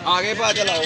आगे पा चलाओ।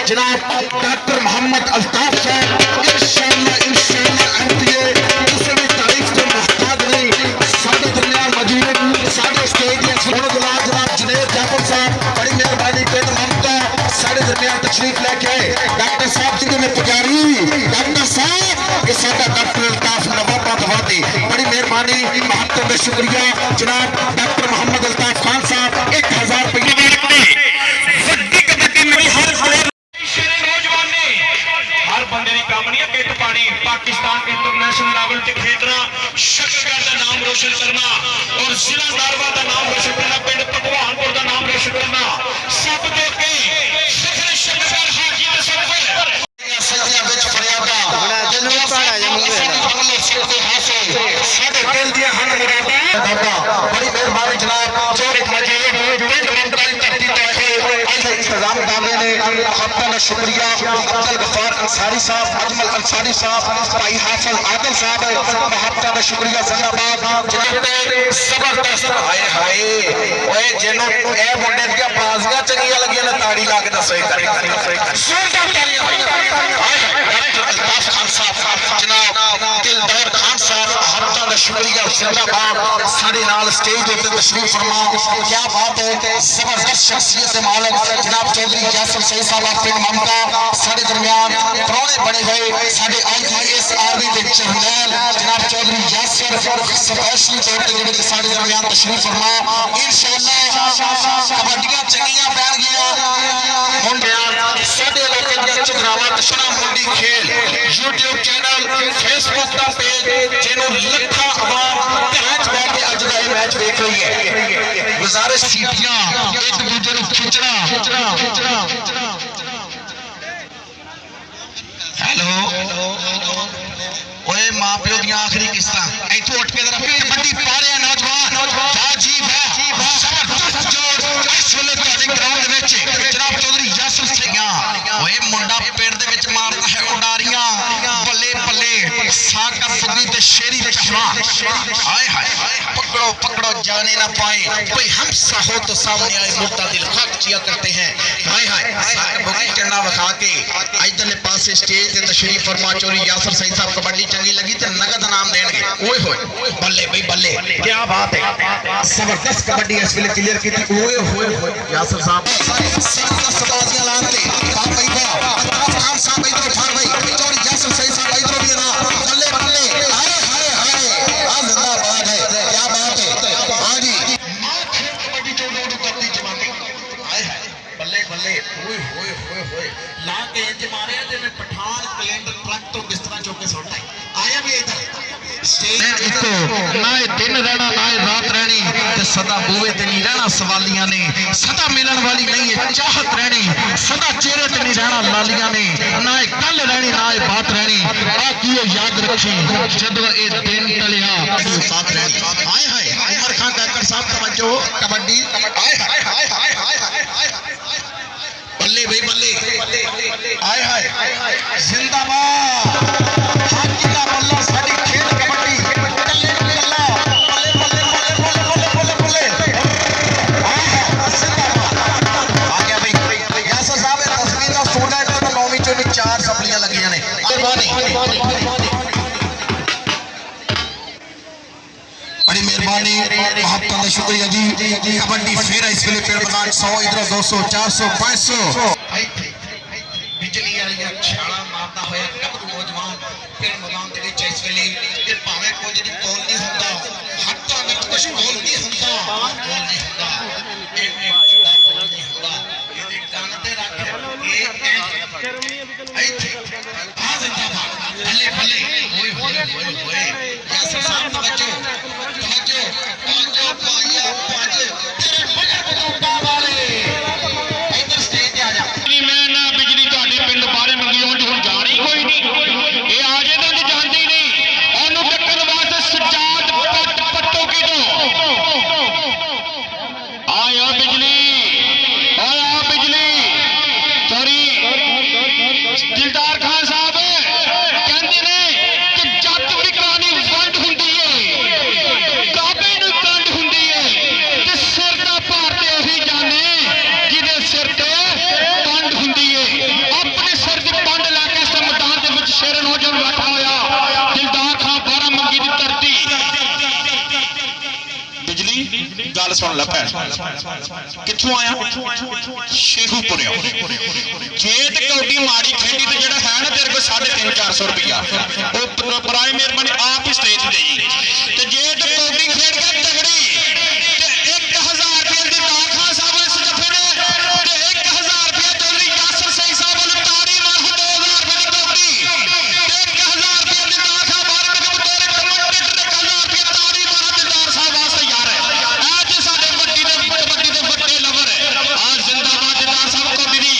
जनाब डॉक्टर मोहम्मद अल्ताफ साहब इंशाअल्लाह इंशाअल्लाह एमपीए किसी भी तारीफ के मुहताज नहीं साडे दरमियान मौजूद साडे स्टेज के सोने गुलाब जनाब जुनेद जाफर साहब बड़ी मेहरबानी पिंड ममता साडे दरमियान तशरीफ लेके आए डॉक्टर साहब जी ने पुजारी डॉक्टर साहब ये साडा डॉक्टर अल्ताफ नवाबाद वादी बड़ी मेहरबानी महत्व में शुक्रिया जनाब डॉक्टर मोहम्मद अल्ताफ खान साहब 1000 रुपये पाकिस्तान के इंटरनेशनल लेवल पे खेलना शक्कर का नाम रोशन करना और जिला नारवा का नाम रोशन करना पिंड भगवानपुर का नाम रोशन करना सब के शक्कर शक्कर हाजी दे सफर सजिया विच फरियादा बड़ा जन्म पाड़ा जमुगे साडे दिल दी हन मुरादा बड़ी मेहरबानी जनाब चौरे मजीद पिंड मंत्रालय धरती ते आए इंतजाम दावे ने आपका ना शुक्रिया अब्दुल गफार अंसारी साहब अजमल अंसारी साहब भाई हाफिज आदिल साहब आपका ना शुक्रिया जिंदाबाद जबरदस्त हाय हाय ओए जेनो ए मुंडे दी बाजियां चंगियां लगियां ने ताड़ी ला के दसो करे जोरदार तालियां हाय डॉक्टर अल्ताफ खान साहब जनाब दिलदार खान साहब आपका ना शुक्रिया जिंदाबाद साडे नाल स्टेज पे तशरीफ फरमा क्या बात है जबरदस्त शख्सियत मालिक जनाब चौधरी यासर सईद साहब पिंड ममता साडे दरमियान प्रोने बने हुए साडे आईएएस आर्मी के जनरल जनाब चौधरी यासर स्पेशली तौर पे जेडे साडे दरमियान तशरीफ फरमा इंशाअल्लाह कबड्डियां चंगियां पैन गया मुंडियां साडे इलाके दी चंद्रावा दशना मुंडी खेल YouTube चैनल Facebook दा पेज जेनो लखा आवाम घरां च बैठ के अज दा ये मैच देख रही है गुजारिश सीटियां एक दूसरे को खिंचना हेलो ओए मां प्यो दी आखिरी किस्ता इथों उठ के जरा कबड्डी पा रहे नौजवान अजीब है जबरदस्त जोड़ इस वेले ਤੁਹਾਡੇ ग्राउंड ਵਿੱਚ जनाब चौधरी यासर सिंह ओए मुंडा पिंड ਦੇ ਵਿੱਚ ਮਾਰਦਾ ਹੈ ਉਡਾਰੀਆਂ ਬੱਲੇ ਬੱਲੇ ਸਾਕਰ पुगी ते शेरी पहलवान हाय हाय पकड़ो पकड़ो जाने ना पाए कोई हमसा हो तो सामने आए मुर्दा दिल खाक चिया करते हैं हाय हाय साकर पुगी चंडा वखा के इधरले पासे स्टेज ते तशरीफ फरमा चौधरी यासर सईद साहब कबड्डी चंगी लगी ते नगद इनाम देंगे ओए होए बल्ले भाई बल्ले क्या बात है जबरदस्त कबड्डी इस वेले क्लियर की थी ओए होए यासर साहब जबरदस्त बाजियां लाते बाप भाई अल्ताफ खान साहब इधर उठा भाई चौधरी यासर सईद साहब इधर भी ना बल्ले बल्ले हाय हाय हाय आ जिंदाबाद है क्या बात है हां जी मां खेल कबड्डी जो लोड करती जमाती हाय हाय बल्ले बल्ले ओए होए होए होए ला के इंज मारे जिवें पठान कैलेंडर ट्रक तो बिस्तरा चुक के सुटता है आया भी इधर ना दिन रहना ना रात रहनी सदा बूवे ते नहीं रहना सवालियां ने सदा मिलन वाली नहीं है चाहत रहनी सदा चेहरे ते नहीं रहना लालियां ने ना कल रहनी ना बात रहनी आ कियो याद रखी जदों ए दिन टलिया साथ रहनी हाय हाय उमर खान काकर साहब तवज्जो कबड्डी हाय हाय हाय हाय हाय हाय बल्ले भाई बल्ले हाय हाय जिंदाबाद हाकी का बल्ला साडी खेल कबड्डी कल्ले कल्ला बल्ले बल्ले बल्ले बल्ले जिंदाबाद आ गया भाई यासर साहब ए तस्वीर का स्टूडेंट है 9वीं चों 4 सप्लियां लगी ने बड़ी मेहरबानी महत्ता का शुक्रिया जी। कबड्डी फिर इस वेले पेड़ मैदान 100 इधर 200 400 500 बिजली वाली छाला मारता होया गभरू नौजवान पेड़ मैदान दे विच इस वेले ते भावें कुछ दी कोल नहीं हुंदा हत्थां विच कुछ कोल नहीं हुंदा ਇਹਦੇ ਕੰਨ ਤੇ ਰੱਖ ਆ ਜ਼ਿੰਦਾਬਾਦ ਬੱਲੇ ਬੱਲੇ ਓਏ ਹੋਏ ਹੋਏ ਹੋਏ ਯਾਸਰ ਸਾਹਿਬ ਤਵੱਜੋ ਭਾਈਆ ਪੰਜ ਤੇਰੇ ਮਗਰ ਬਤਾਉਂਦਾ ਵਾਲੇ ਇੱਧਰ ਸਟੇਜ ਤੇ ਆ ਜਾ ਮੈਂ ਨਾ ਬਿਜਲੀ ਤੁਹਾਡੇ ਪਿੰਡ ਬਾਰੇ ਮੰਗੀ ਹੁਣ ਜਾਣੀ ਕੋਈ ਨਹੀਂ ਇਹ ਆ ਜੇ ਤਾਂ ਜਾਣਦੇ ਹੀ ਨਹੀਂ ਉਹਨੂੰ ਟੱਕਣ ਵਾਸਤੇ ਸਜਾਦ ਪੱਟੋ ਕੀ ਤੋਂ ਆਇਆ ਬਿਜਲੀ दिलदार खान साहब कहते ने कि जब भी कहानी वंड हुंदी है काबे नूं कंड हुंदी है ते सिर दा भार ते ओही जाने जिहदे सिर ते पंड हुंदी है अपने सिर दी पंड लैके इस मैदान दे विच शेर नौजवान बैठा होया दिलदार खान बारामंगी दी धरती बिजली गल सुन लै भैन कित्थों आया शेखूपुरिया जेत कौडी माड़ी खेडी ते जेड़ा है ना तेरे को 350-400 रुपया वो बराए मेहरबानी आप ही स्टेज दे ते जेत कौडी खेड के तगड़ी ते 1000 रुपया दिलदार खान साहब ने सजफे ने ते 1000 रुपया चौधरी यासर सही साहब ने तारी मार 2000 रुपया दी कौडी ते 1000 रुपया दिलदार खान बारे में तेरे कमेंटेटर ने 1000 रुपया तारी मार दिलदार साहब वास्ते यार है आज साडे कबड्डी दे बड़े लवर है आज जिंदाबाद दिलदार साहब कौडी दी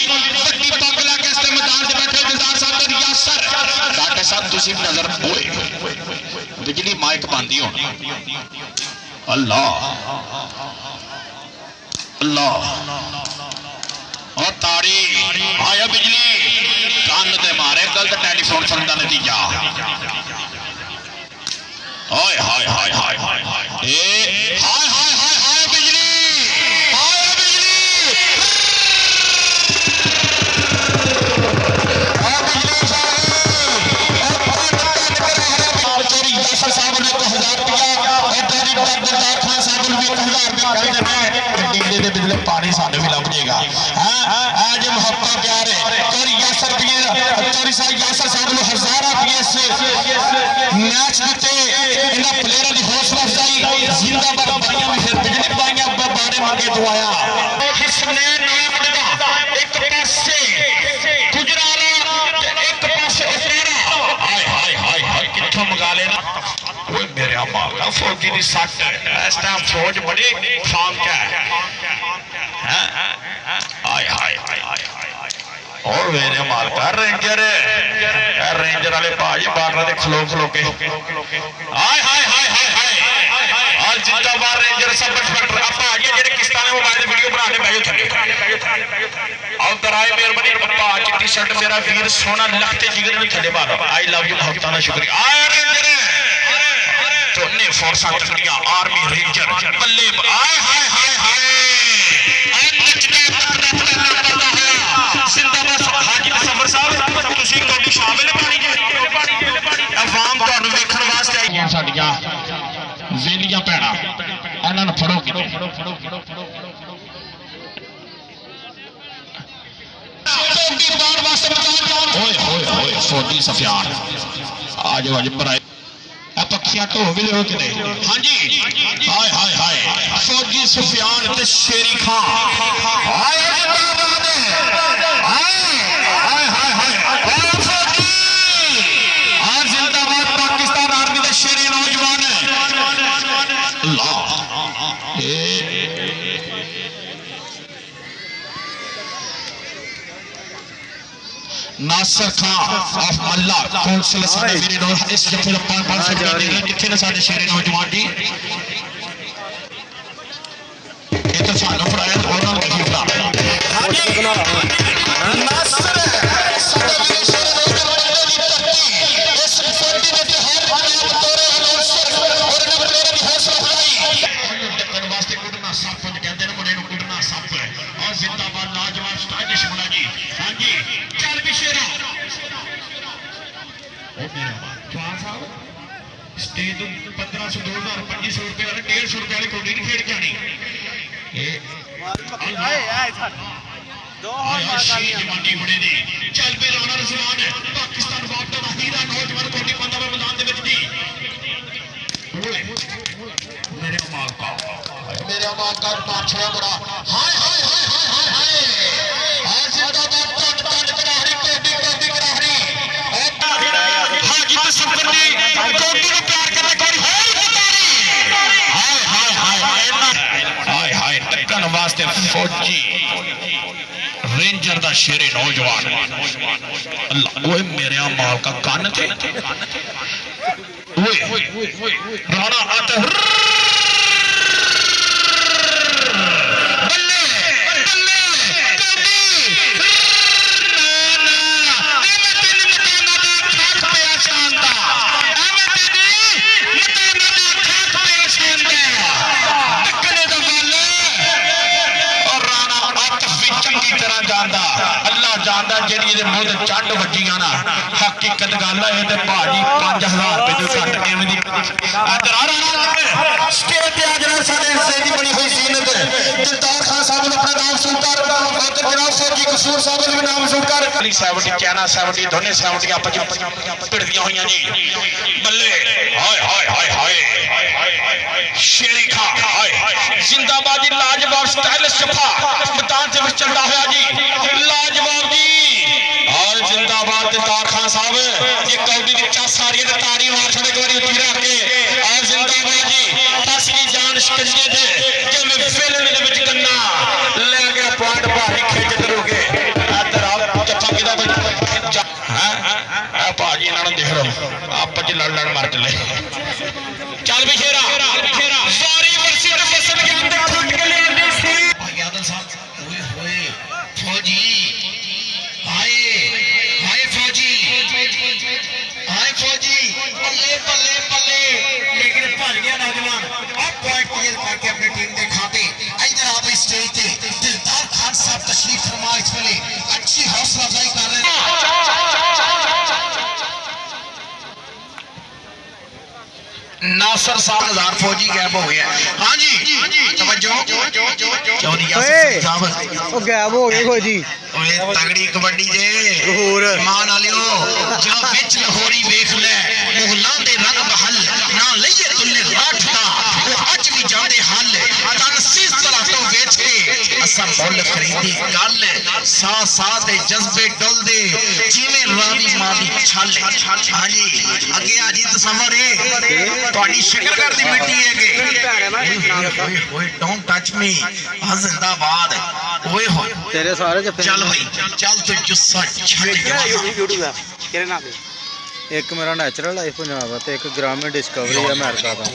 बड़ी पग लैके इस मैदान से बैठे दिलदार साहब ते यासर डॉक्टर साहब तुसी नजर ओए बिजली माइक बांधी हो अल्लाह अल्लाह और ताड़ी आया बिजली कान ते मारे गलत टेलीफोन सुनदा नतीजा हाय हाय हाय हाय हाय ए हाय हाय हाय हाय बिजली आया बिजली यासर साहब ने 1000 रुपया दिलदार खान साहब ने भी 1000 रुपया कहते हैं टीले दे बिजली पानी साडे भी लभ जाएगा हां आज मोहब्बत प्यार है और यासर साहब ने 1000 रुपये से मैच जीते इना प्लेयर दी हौसला अफजाई जिंदाबाद बाइयां भी फिर बिजली बाइयां बारे मंगे तो आया हसनैन नाम दा एक पासे गुजराला एक पासे उसेरा हाय हाय हाय हाय कित्थों मंगा लेना ओए मेरे माला फौजी दी सट इस टाइम फौज बड़ी फार्म क्या है हाय हाय हाय हाय और मेरे मालका रेंजर वाले भाजी बार्डर दे खलो के हाय हाय हाय हाय हाय आज जिंदाबाद रेंजर सब इंस्पेक्टर आप भाजी जेडे किस्तां ने मोबाइल ते वीडियो बना के बैठे थले और दराए मेहरबानी पप्पा चिट्टी शर्ट मेरा वीर सोना लखते जिगर ने थले मारो आई लव यू भक्तां दा शुक्रिया आय रेंजर तोने फोर्सां तकड़ियां आर्मी रेंजर बल्ले आय हाय हाय हाय आय नचदे पटदा होया जिंदाबाद हाजी सफर साहब तुसी कौडी शामिल पानी जे अवाम ਤੁਹਾਨੂੰ ਵੇਖਣ ਵਾਸਤੇ ਆਈਆਂ ਸਾਡੀਆਂ ਜ਼ੇਲੀਆਂ ਭੈਣਾਂ ਇਹਨਾਂ ਨੂੰ ਫੜੋ ਕਿਤੇ ओए होए होए फौजी सफियान आज भराए पक्षियां ढो भी लो कि हाँ जी हाय हाय हाय फौजी सफियान ते शेरी खान हाय जिंदाबाद पाकिस्तान आर्मी के शेरी नौजवान नासर खान ऑफ मल्ला कौंसल साडे वीरे नो इस जत्थे दा 500 रुपया दे रहे किथे ने साडे शेरे नौजवान जी ये तो सानू फड़ाया और नाल की फड़ा हां जी नासर साडे वीरे शेरे नौजवान दी धरती इस फौजी दे हर पंजाब तोरे अनौंसर और नंबर मेरे दी हौसला अफजाई टक्कर वास्ते कुटना सप कहंदे ने मुंडे नु कुटना सप और जिंदाबाद लाजवाब स्टाइलिश मुंडा जी हां जी चल बिशेरा ओ मेरा जवान साहब स्टेज 1500 2000 2500 रुपए वाले 150 रुपए वाली कबड्डी नहीं खेल के आनी जमानी बड़े दी चल पे राणा रसलान पाकिस्तान बाप का हीरा नौजवान कबड्डी पंदा में मैदान दे विच दी मेरे मां का माछड़ा बड़ा हाय हाय हाय हाय हाय हाय आज जिंदाबाद टट टट कराहरी कबड्डी कराहरी हाजी तसव्वुर ने कबड्डी को प्यार करने कोई होर बतारी हाय हाय हाय हाय हाय टक्कन वास्ते फौजी रेंजर दा शेरे नौजवान अल्लाह ओए मेरे माल का कान थे ओए राणा आता चंड वजियां ना हकीकत गल है ते भाजी 5000 रुपए जो घट किवें दी स्टेज ते आज साडे हिस्से दी बनी हुई सीनत दिलदार खान साहब ने अपना नाम स्वीकार और जनाब फौजी कसूर साहब ने भी नाम स्वीकार 70 कैना 70 दोने 70 आपस भिड़दियां होईयां जी बल्ले हाय हाय हाय हाय शेरी खान हाय जिंदाबाद जी लाजवाब स्टाइलिश जफा मैदान दे विच चलदा होया जी लाजवाब जी और जिंदाबाद दिलदार खान साहब ये कबड्डी दी सारी ताड़ी मार छड़े एक बारी उठी रख के और जिंदाबाद जी दस की जान शिकंजे दे कि मैं फिल्म दे विच गन्ना ले गया पॉइंट भारी खिच करोगे इधर आओ जफा किदा हां आ भाजी इन्हां देख लो आपस च लड़ मार चले चल बिखेरा सारी वर्षी ते बसन के अंदर फुट के ले आंदी सी यादव साहब ओए होए फौजी हाय हाय फौजी बल्ले बल्ले बल्ले लेकिन भज गया नौजवान अब पॉइंट क्लियर करके अपनी टीम के खाते इधर आप स्टेज पे दिलदार खान साहब तशरीफ फरमा इस वेले अच्छी हौसला अफजाई कर रहे हैं नासर साहब हजार फौजी गैप हो गया हां जी तवज्जो चौधरी यासर साहब ओ गैप हो गए फौजी ओए तगड़ी कबड्डी जे लाहौर मान वालियो जा विच लाहौरी देख ले मोहल्ला दे रंग बहल ना लईए तुल्ले राठ दा वो अज भी जांदे हल तन सीस तला तो वेच के असा मुल खरीदी गल सा सा दे जज्बे डुल दे जिवें रावी मां दी छल हां जी अगे आ जी तसव्वुर है ਤੁਹਾਡੀ ਸ਼ਕਲ ਘਰ ਦੀ ਮਿੱਟੀ ਹੈਗੇ ਓਏ ਓਏ ਡੋਂਟ ਟੱਚ ਮੀ ਆ ਜ਼ਿੰਦਾਬਾਦ ਓਏ ਹੋਏ तेरे सारे जफे ਚੱਲ ਭਾਈ ਚੱਲ ਤੂੰ ਜੁੱਸਾ ਛੱਡ ਜਾ यूट्यूब है तेरे नाम एक मेरा नेचुरल लाइफ पंजाब है ते एक ग्रामीण डिस्कवरी है अमेरिका का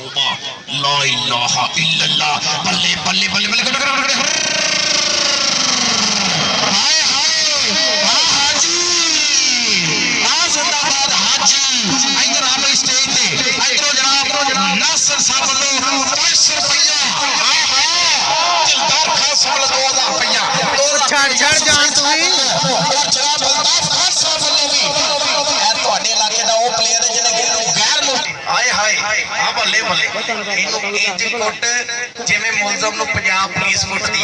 ला इलाहा इल्लल्लाह बल्ले बल्ले बल्ले बल्ले हाय हाय हां हाजी आ जिंदाबाद हाजी इधर आप स्टेज पे इधर जनाब नासर साहब लो 500 रुपया हाय हाय दिलदार खान साहब 2000 रुपया छड़ छड़ जान तू ही जनाब दिलदार खान साहब लो भी ए ਤੁਹਾਡੇ ਇਲਾਕੇ ਦਾ ਉਹ ਪਲੇਅਰ ਹੈ ਜਿਹਨੇ ਗੈਰ ਮੋਟੀ ਹਾਏ ਹਾਏ ਆ ਬੱਲੇ ਬੱਲੇ ਇਹਨੂੰ ਇੰਜ ਕੁੱਟ ਜਿਵੇਂ ਮੁਲਜ਼ਮ ਨੂੰ ਪੰਜਾਬ ਪੁਲਿਸ ਕੁੱਟਦੀ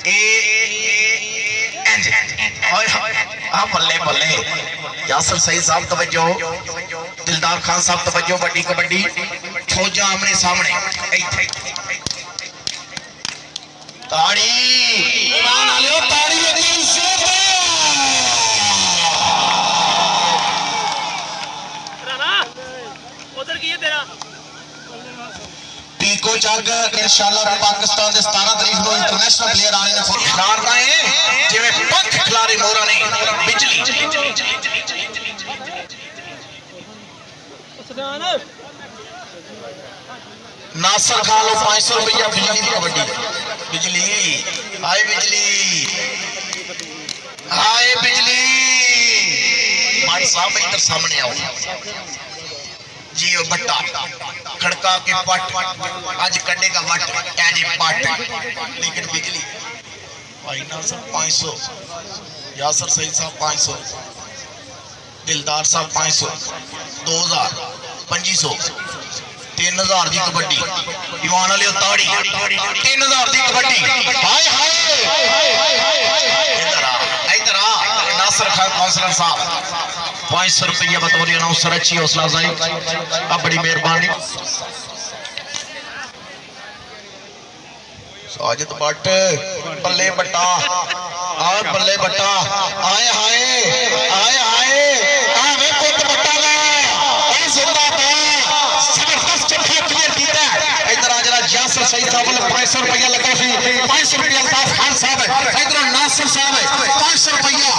ਇਹ ਇੰਜ ਹਾਏ ਹਾਏ ਆ ਬੱਲੇ ਬੱਲੇ यासर सईद साहब तवज्जो दिलदार खान साहब तवज्जो बड़ी कबड्डी फौजा आमने सामने ताड़ी ईमान आलियो ताड़ी यकीन से राणा उधर की है तेरा पीको जग इंशाल्लाह पाकिस्तान दे 17 तारीख ਨੂੰ इंटरनेशनल प्लेयर आने ने खिलारदा है जिवें पंख खिलारे मोरा ने बिजली नासर खान लो 500 रुपया बिजली की कबड्डी बिजली हाय बिजली मान साहब इधर सामने आओ जी ओ बट्टा खड़का के पट आज कड्डेगा वट एजी पट लेकिन बिजली भाई नासर 500 यासर सईद साहब 500 दिलदार साहब 500 2000 2500 3000 ਦੀ ਕਬੱਡੀ ਈਵਾਨ ਵਾਲੇ ਤਾੜੀ 3000 ਦੀ ਕਬੱਡੀ ਹਾਏ ਹਾਏ इधर आ नासिर खान काउंसलर साहब 500 रुपया बतौर अनाउंसर अच्छी हौसला अफजाई अब बड़ी मेहरबानी साजिद भट्ट बल्ले बट्टा आए बल्ले बट्टा आए हाय आए हाय आवे पुत बट्टा दा ए जिंदाबाद जबरदस्त क्लियर कीता इधर आ जरा यासर सईद साहब ने 500 रुपया लगा सी 500 रुपया अल्ताफ खान साहब इधर नासिर साहब 500 रुपया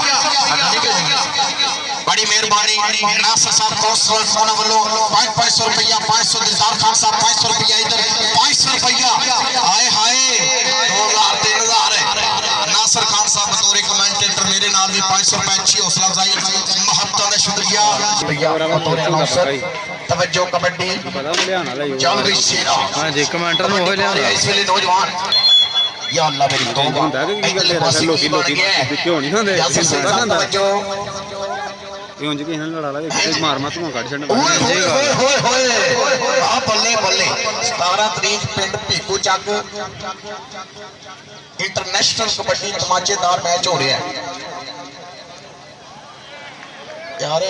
बड़ी मेहरबानी नासिर साहब काउंसलर सोना वालों 500 रुपया 500 दिलदार खान साहब 500 रुपया इधर 500 रुपया आए हाय 2000 3000 नासिर खान साहब बतौर कमेंटेटर मेरे नाल भी 500 रुपया अच्छी हौसला अफजाई महत्ता दा शुक्रिया बतौर अनाउंसर तवज्जो कबड्डी चल भी शेरा हां जी कमेंटर नु हो लिया इस वेले नौजवान या अल्लाह मेरी तौबा इधरले पासे लोकी क्यों नहीं होंदे तवज्जो यूं जी किन लड़ा ला मार मत मो काट छड़ना ओए होए होए आ बल्ले बल्ले 17 तारीख पिंड भीखू ਚੱਕ इंटरनेशनल कबड्डी तमाचेदार मैच हो रहा है यार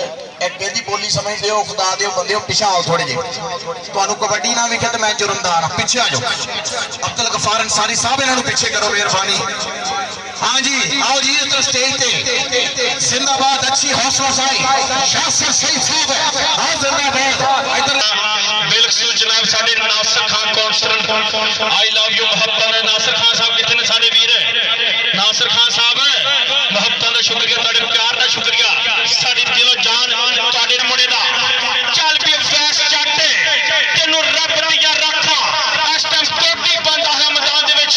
अगे की बोली समझते हो खुदा दे बंदे पिछा आओ थोड़े जे ਤੁਹਾਨੂੰ कबड्डी ना विखे तो मैं जुर्मदार पीछे आ जाओ अब्दुल गफार अंसारी साहब इन्होंने पीछे करो मेहरबानी हाँ जी आओ जी इधर स्टेज पे जिंदाबाद अच्छी हौसला अफजाई यासर सईद साहब हां जिंदाबाद इधर बिल्कुल जनाब साडे Nasir Khan councillor I love you मोहब्बत नासिर खान साहब कितने साडे वीर नासिर खान साहब मोहब्बत दा शुक्रिया तुहाडे प्यार दा शुक्रिया साडी दिलो जान तुहाडे मुंडे दा चल भी फैस जट तेनू रब दिया रखा इस टाइम कोटी बंद है मैदान दे विच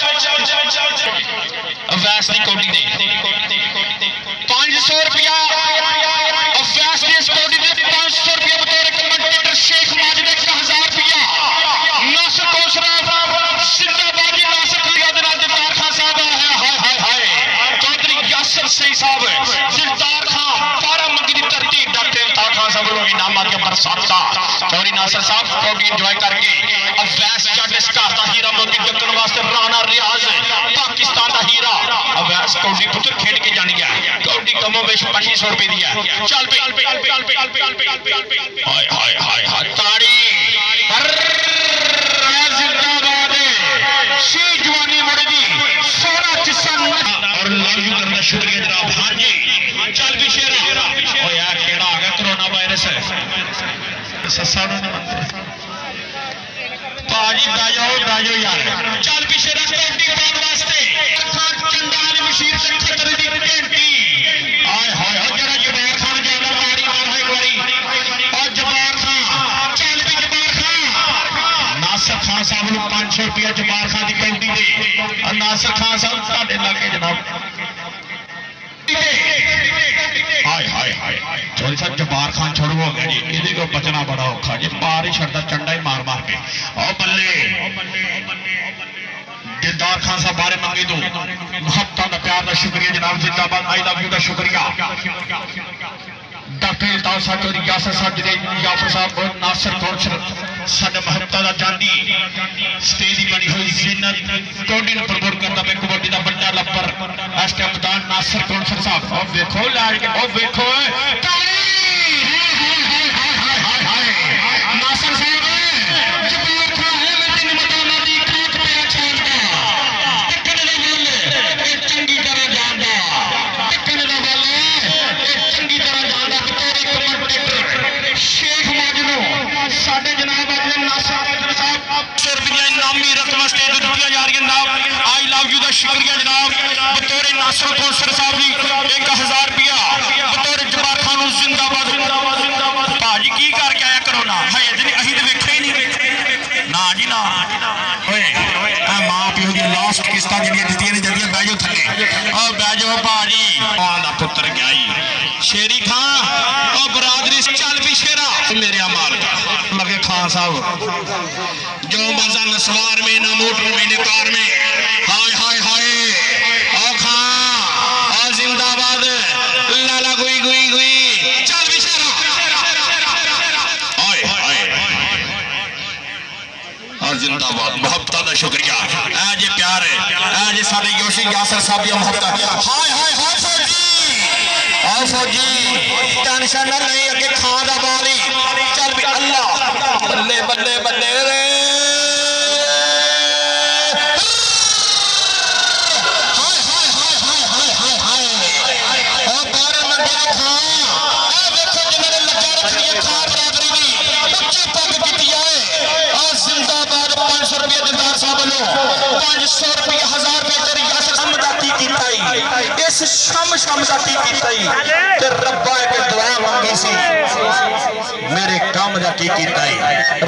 अवैस दी कोटी दे 500 रुपया अवैस दी इस कोटी दे 500 रुपया बतौर कमेंटेटर शेख माजिद 1000 रुपया नासिर काउंसलर जिंदाबाद जी नासिर खान दे नाल दिलदार खान साहब हाय हाय हाय चौधरी यासर सईद साहब दिलदार खान 12 मंगी दी धरती डॉक्टर इल्ताफ खान साहब नु इनाम के बरसात का चौधरी नासिर साहब कोटी एंजॉय करके अवैस जट इस घर दा हीरा मोती टक्कन वास्ते राणा रियाज पाकिस्तान दा हीरा अवैस कौडी पुत्र खेड के जानी गया कौडी कमो बेश 2500 रुपए दी है चल पे हाय हाय हाय हाय ताड़ी जिंदाबाद शी जवानी मुड़े दी सोना जिस्म और लव यू करना शुक्रिया जनाब हां जी चल भी शेरा ओ यार केड़ा आ गया कोरोना वायरस है ससा पाजी बाजो यार चल भी शेरा कौडी पाउन वास्ते चंदाल मशीर से खतर दी घंटी हाय हाय जरा जबार खान जाना ताड़ी मार है गोरी और जबार खान चल भी जबार खान नासिर खान साहब नु 500 रुपया जबार खान दी कौडी दे और नासिर खान साहब ਤੁਹਾਡੇ लागे जनाब हाय हाय हाय चौधरी साहब जबार खान छोड़ो हो गया जी इहदे को बचना बड़ा औखा जी पार ही छड़दा चंडा ही मार मार के ओ बल्ले दिलदार खान साहब बारे मंगे दो मोहब्बत दा प्यार दा शुक्रिया जनाब जिंदाबाद आई लव यू दा शुक्रिया डॉक्टर इल्ताफ साहब चौधरी यासर साहब जी याफर साहब और नासिर काउंसलर साडे मोहब्बत दा जांडी स्टेज दी बनी हुई जिन्नत कोडी नु प्रमोट करदा पे कबड्डी दा बड़ा लपर इस टाइम मैदान नासिर काउंसलर साहब ओ देखो लाल के ओ देखो ताली हाय नासिर साहब जबार खान है मैं तेन मैदान दी खाक पे छांदा टक्कन दे बोले ए चंगी तरह जानदा टक्कन दे बोले ए चंगी तरह जानदा बतौर कमेंटेटर शेख माजिद साडे जनाब अजय नासिर काउंसलर साहब 100 रुपया इनामी रकम स्टेज दी दित्ती जा रही है जनाब आई लव यू दा शुक्रिया जनाब बतौर नासिर काउंसलर साहब जी 1000 रुपया बतौर जबार खान जिंदाबाद भाजी की करके आया करोना है जी अही तो वेखे ही नहीं ना जी ना ओए आ मां पियो दी लास्ट किस्तां जेडियां दित्तियां ने जल्दी बैजो थले ओ बैजो भाजी मां दा पुत्र गया ही शेरी खान ओ बरादरी चल भी शेरा मेरे मालका मगे खान साहब जो मजा नसवार में ना मोटर में ना कार में हाय हाय हाय ओ खान ओ जिंदाबाद लाला गुई गुई गुई चल भी शेरा हाय हाय यासर साहब की मोहब्बत हाय हाय हाय फौजी आओ फौजी टेंशन ना नहीं अगे खां दा बाल ही चल भी अल्लाह बल्ले बल्ले बल्ले रे हाय हाय हाय हाय हाय हाय हाय ओ बारे मंगे दी खां ए देखो जिन्होंने लगा रखनी है खां बरादरी दी उच्ची पग कीती है आ जिंदाबाद 500 रुपये दिलदार साहब लो 500 रुपये 1000 रुपये तेरी यासर समझा की कीता ही इस शम का की कीता ही ते रब्बा एक दुआ मंगी सी मेरे काम दा की कीता ही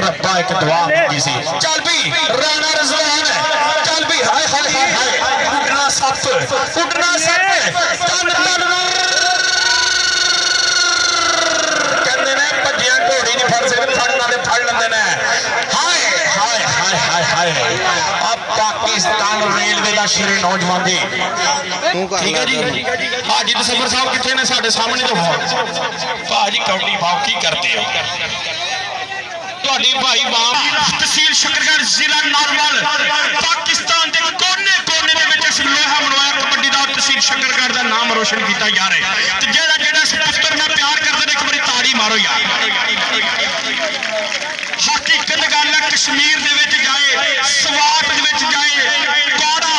रब्बा एक दुआ मंगी सी चल भी राणा रज़वान चल भी हाय हाय हाय हाय उड़ना सप तन तन कहंदे ने भजिया घोड़ी नहीं फड़ सकदे फड़ना ते फड़ लंदे ने हाय हाय हाय हाय हाय अब पाकिस्तान रेलवे दा शेरे नौजवान जी ठीक है जी हाजी तसव्वुर साहब कितने ने साढ़े सामने तो भाजी कौडी भाव की करते हो भाई तहसील शकरगढ़ जिला नारवल पाकिस्तान के कोने कोने लोहा मनवाया कबड्डी का तहसील शकरगढ़ का नाम रोशन किया जा रहा है जेड़ा जेड़ा पुत्र में प्यार करते एक बार ताड़ी मारो यार हकीकत गल है कश्मीर दे जाए स्वात जाए काड़ा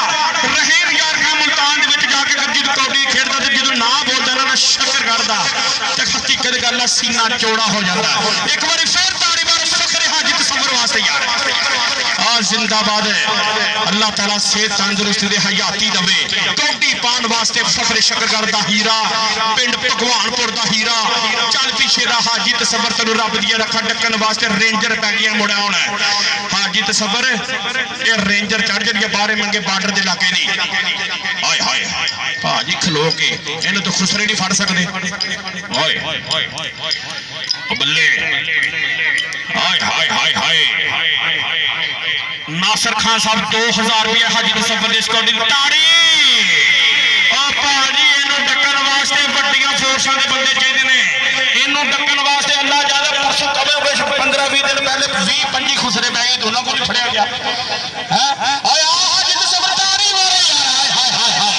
रहेर यार का मुल्तान जाके जो कौडी खेलता जो ना बोलता ना शकरगढ़ का तो हकीकत गल है सीना चौड़ा हो जाता एक बार फिर ताड़ी मारो हाजी तसव्वुर वास्ते यार जिंदाबाद है अल्लाह ताला सेहत तंदुरुस्ती दे हयाती दवे कौडी पान वास्ते फखर शकरगढ़ दा हीरा पिंड भगवानपुर दा हीरा चल पीछे दा हाजी तसव्वुर तेनू रब दी रखा डकन वास्ते रेंजर पैगियां मुड़ा होना हाजी तसव्वुर ये रेंजर चढ़ जड़ी बारे मंगे बॉर्डर दे इलाके दी हाय हाय भाजी खलो के इन्हें तो खुसरे नहीं फड़ सकते हाय बल्ले हाय हाय हाय हाय नासिर खान साहब 2000 रुपये हाजी तसव्वुर दे स्कोर दी ताड़ी ओ भाजी इनु डकन वास्ते बड़ियां फोर्सां दे बंदे चाहिए ने इनु डकन वास्ते अल्लाह जाने परसों कबे 15-20 दिन पहले 20-25 खुसरे पै गए दोनों को फड़या गया हैं ओए आ हाजी तसव्वुर ताड़ी मारे यार हाय हाय हाय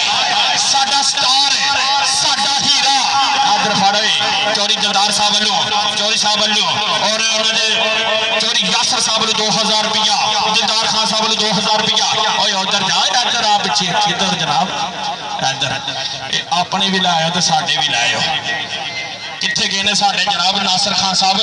साडा स्टार है साडा हीरा आदर फाड़े चौरी दिलदार साहब वालों चौरी साहब वालों और उन्होंने चौरी यासर साहब वालों 2000 रुपया दिलदार खान साहब वालों 2000 रुपया ओए उधर जा इधर आप पीछे इधर जनाब इधर अपने भी लाए हो तो साडे भी लाए हो कितने गए ने साडे जनाब नासिर खान साहब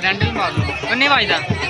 ਕਰੰਟ ਵੀ ਮਾਰ ਲਓ ਕਿੰਨੇ ਵਜਦਾ